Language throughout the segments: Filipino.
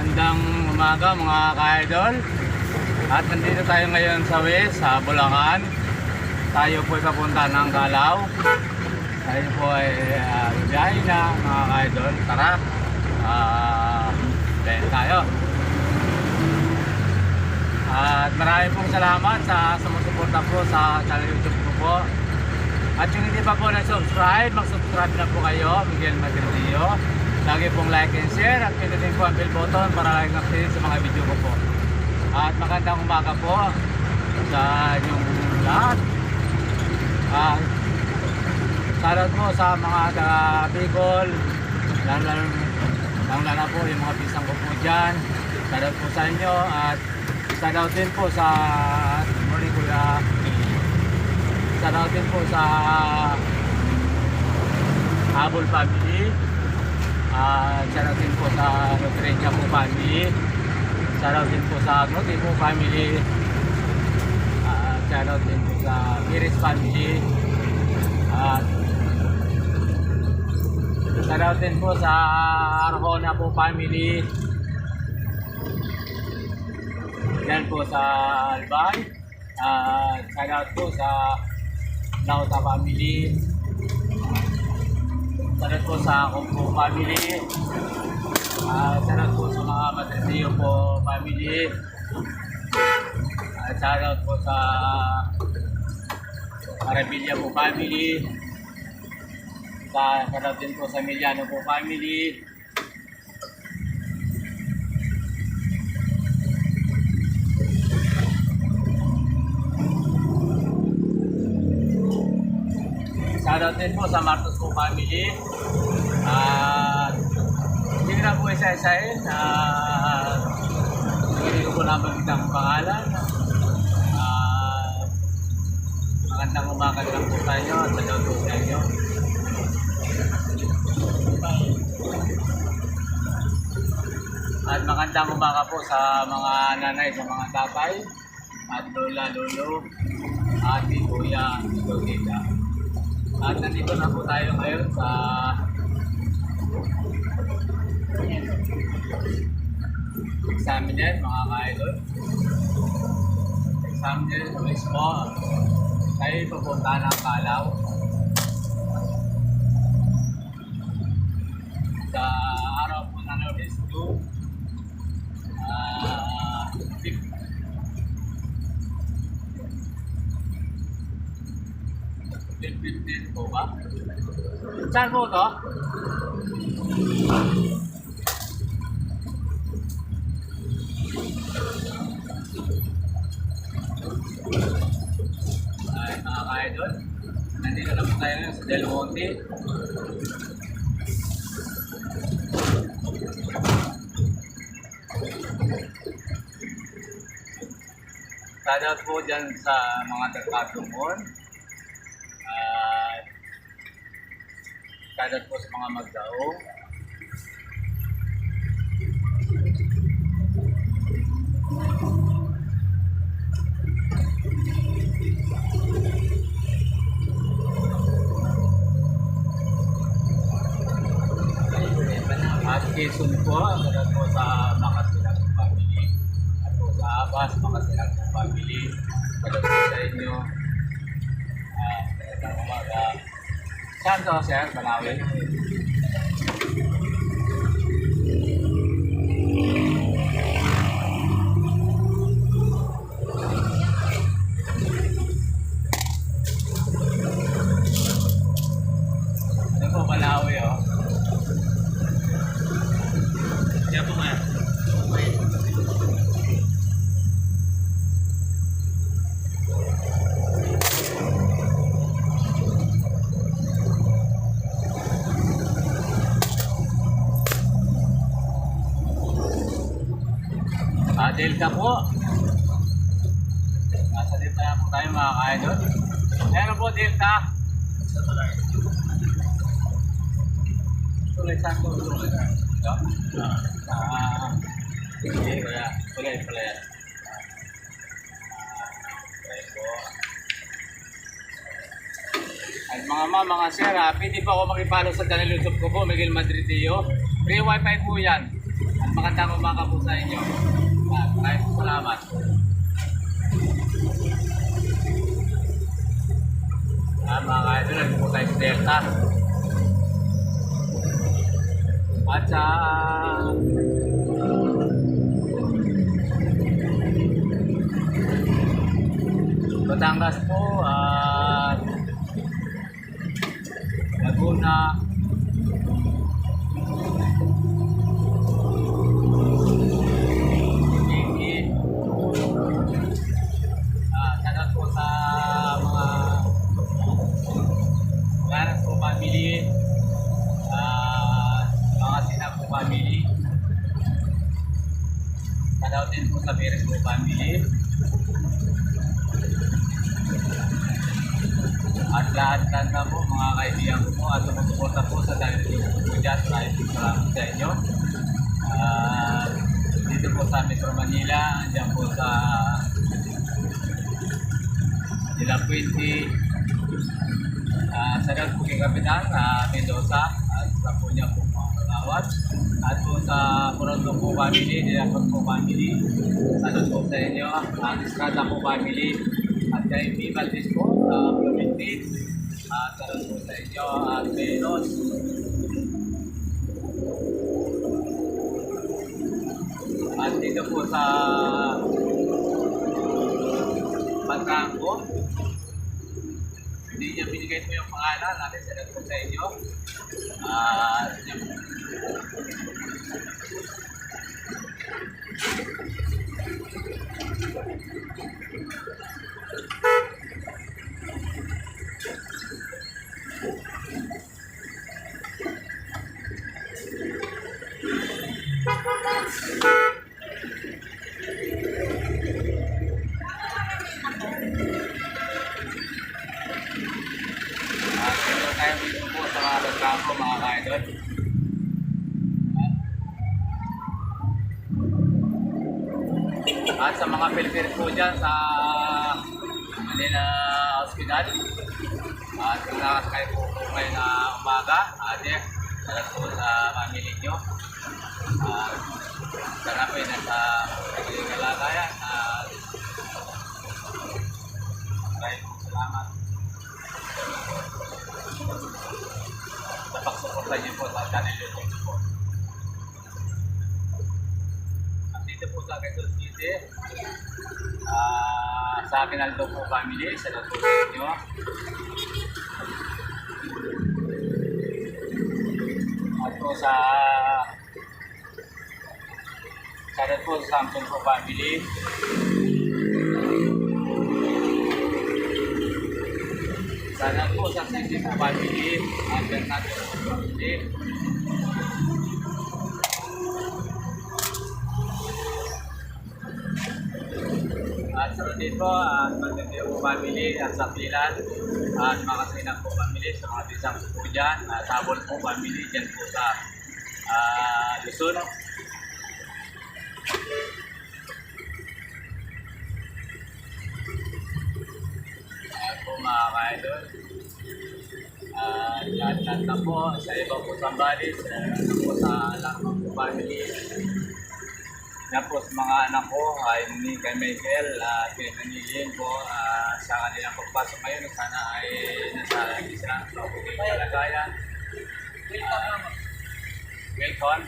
Magandang umaga mga ka-idol. At nandito tayo ngayon sa West, sa Bulacan. Tayo po ay papunta ng Calao. Tayo po ay biyahe na mga ka-idol. Tara, biyahe tayo. At marami pong salamat sa sumusuporta po sa channel YouTube ko po. At yung hindi pa po na-subscribe, mag-subscribe na po kayo, Miguel Madridio. Lagi pong like and share at pindutin po ang bell button para laging updated sa mga video ko po. At magandang umaga po sa inyong lahat. Shoutout po sa mga taga-Bicol, lalo po yung mga pisang ko po dyan. Shoutout po sa inyo at shoutout din po sa morning kuya. Shoutout din po sa Habol family. Shoutout din po sa Nutrenya po family. Shoutout din po sa Nuti po family. Shoutout din po sa Miris family. Shoutout din po sa Arjona po family. Yan po sa Albay. Shoutout po sa Lauta family. Shoutout po sa Kumpo family. Shoutout po sa mga Madridio po family. Shoutout po sa Arabilia po family. Shoutout din po sa Emiliano po family. Shoutout din po sa Martos po family. Hindi ko na po isa-isahin. Hindi ko po nabagit ang pangalan. Magandang umaga lang po sa inyo at shoutout po sa inyo. At magandang umaga po sa mga nanay, sa mga tatay, at lola, lolo, ati, kuya, tita. At nandito na po tayo ngayon sa examiner mga ka-idol. Examiner sa mismo tayo papunta ng Calao. Sa araw po na notice to 15 po ba? Saan po ito? Ay, mga ka-idol, nandito na po tayo sa Del Monte. Shoutout po dyan sa mga Tagkatumon. Shoutout po sa mga Magdaong. At Quezon po, shoutout po sa Makasilang family. At po sa Abas, Makasilang family. Shoutout po sa inyo. Magandang umaga. Saan to, sir? Balawi? Ito po, Balawi, oh. Diyan po nga. Delta po. Nasa Delta na po tayo mga ka-idol. Meron po Delta. Tuloy saan po? Ito? Hindi, kaya tuloy pala yan. At mga mga sir, pwede po ako makipalo sa channel YouTube ko po, Miguel Madridio. Free wifi po yan. At magandang umaga po sa inyo. Maraming salamat. Mga ka-idol, nandito po tayo sa Delta. At sa Batangas po at Laguna, Iquim, sana po sa mga Ganas po family, mga Sinag po family, sana din po sa Beres po family. At lahat na po mga kaibigan ko po at sumusuporta po sa dahil po dyan. Maraming salamat sa inyo. Dito po sa Metro Manila, dyan po sa Dila Puente, sa dahil po kay Kapitan, Mendoza, at sa po niya po mga kalawat. At po sa Toronto po family, Dila po family, salamat po sa inyo. At Estrada po family, at kay P. Valdez po, Bloomington, salamat po sa inyo, at Menos. At dito po sa Pagkangko, hindi niya binigay po yung pangalan, natin salamat po sa inyo. Dito tayo dito po sa mga Pagkangko, mga ka-idol. At sa mga Pilipino po dyan sa Manila Hospital, at kung nakasakay po kayo na umaga, salamat po sa family nyo. Sana po yung nasa kalagayan. Maraming salamat sa pagsuporta nyo po sa channel YouTube po. At dito po sa Quezon City, sa Aguinaldo po family, salamat po sa inyo. At po sa salamat po sa Samsung po family. Sana po sa Sisi po family, at Bernardo po family. At sa dito, Matindi po family, at sa Pilan, at mga Sinag po family, sa mga Bisang po dyan, at Habol po family dyan po sa Luzon. Mga ka-idol, lahat na po sa iba po Sambales, po sa Lakang po family, na po sa mga anak ko, ni kay Michael at kay Manilin po, sa kanilang pagpasok ngayon, sana ay nasa isang mabuting kalagayan. Welcome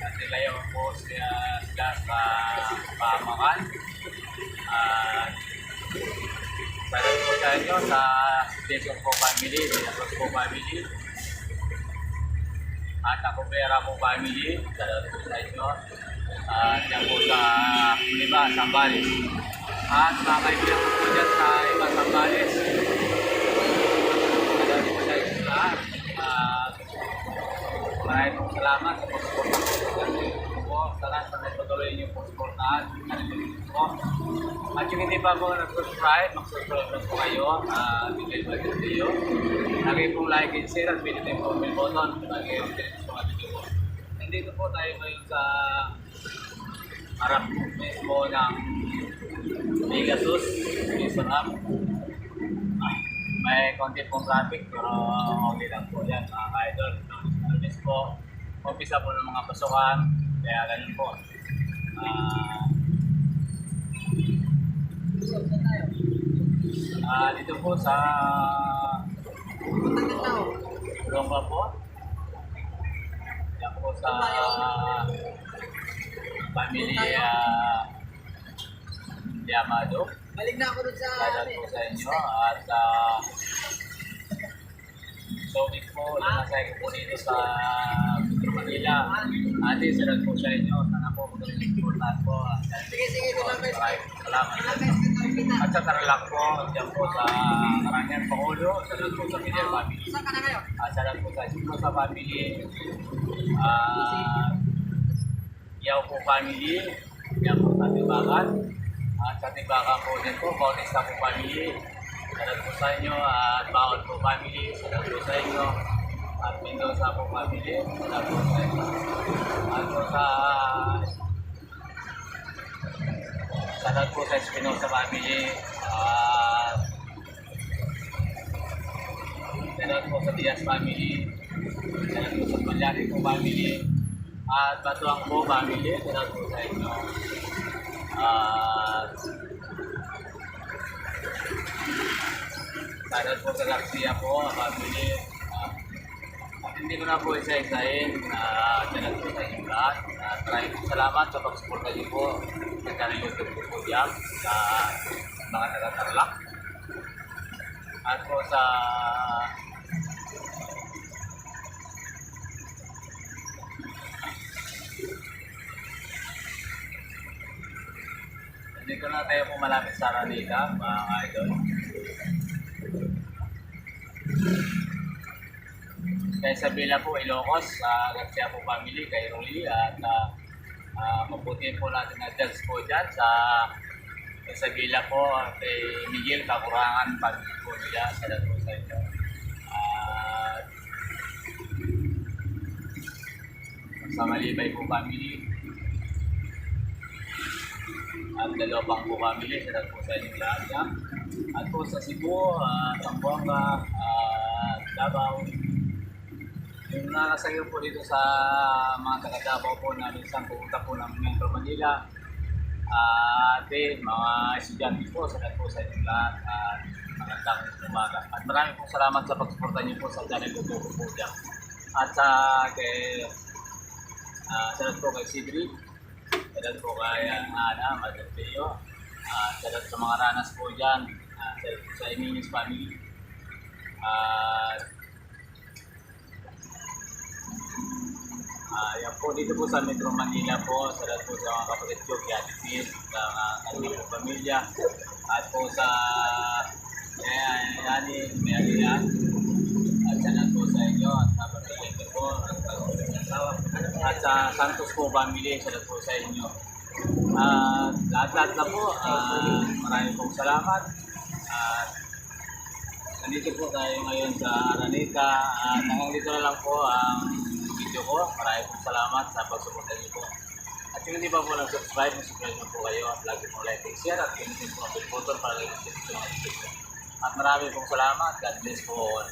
at nilayaw po sila sa pamakan. Salamat po sa inyo sa Dizon po family, Dizon po family, at ako Pera po family, salamat po sa inyo. Diyan po sa iba, Sambales. At mga kaibigan po po dyan sa iba, Sambales. Salamat po sa inyo lahat. Maraming po salamat sa pagsuporta po. Salamat sa patuloy niyo po suportahan. At yung hindi pa po nag-subscribe, mag-subscribe po kayo. Bigay po yung video. Lagi pong like and share at pinitay po ang bell button. Lagi yung pinitay po ang video. Nandito po tayo ngayon sa harap mismo ng Pegasus, Quezon Hub. May konti pong traffic pero okay lang po yan mga ka-idol. Always po, umpisa po ng mga pasukan, Kaya ganun po. Dito po sa Longga po. Yan po sa family Yamado. Balik na ako dun sa... Shoutout po sa inyo at Sobit po, nakasaya ko po dito sa Metro Manila. Ate, shoutout po sa inyo. Sana po magandang po. Sige, ito lang guys. Salamat. At sa Tarlac po, dyan po sa Karangan Pangulo. Shoutout po sa Pinel Family. Saan ka na kayo? Shoutout po sa family. Yaw po family. Yan po sa Tibakan. At sa Tibakan po din po, Bautista po family. Shoutout po sa inyo. At Baon po family. Shoutout po sa inyo. At Mendoza po family. Shoutout po sa inyo. At po sa shoutout po sa Espinosa family. At shoutout po sa Diaz family. Shoutout po sa Palyari po family. At Batuang po family. Shoutout po sa inyo. At shoutout po sa Garcia po family. At hindi ko na po isa-isahin. Shoutout po sa inyo lahat. Maraming salamat sa pag-suporta niyo po sa channel YouTube ko po diyan sa mga taga-Tarlac. At po sa dito na tayo po malapit sa Araneta, mga idol. Kaya sa Bila po, Ilocos, Garcia po family, kay Rolly, at mabuti po natin na judge po dyan sa Bila po, kay Miguel, Kakurangan, family po nila, sa lahat po sa inyo. Sa Malibay po family, at Dalopang po family, sa lahat po sa inyo lahat yan. At po sa Cebu, Zamboanga, Davao, yung nakasagil po dito sa mga taga-Davao po na minsan pupunta po ng Metro Manila. Mga estudyante po, sa lahat po sa inyo lahat. Magandang umaga. At maraming pong salamat sa pagsuporta niyo po sa channel ko po dyan. At sa lahat po kay Sidri, sa lahat po kay Ana, Madam Teo, sa lahat sa mga ranas po dyan, sa lahat po sa Eminis family. Yan po dito po sa Metro Manila po, sa lahat po sa mga kapatid ko, kaya Tipis, sa kanyang po pamilya, at po sa Mayalian, at sa lahat po sa inyo, at sa pamilya ko po, at sa Santos po family, sa lahat po sa inyo. Lahat-lahat na po, maraming pong salamat. Nandito po tayo ngayon sa Araneta, at hanggang dito na lang po ang video ko. Maraming pong salamat sa pagsuporta niyo po. At kung hindi pa po subscribe na po kayo at lagi po like and share at pinutin po ang bell button para like and share sa mga video. At maraming pong salamat. God bless po all.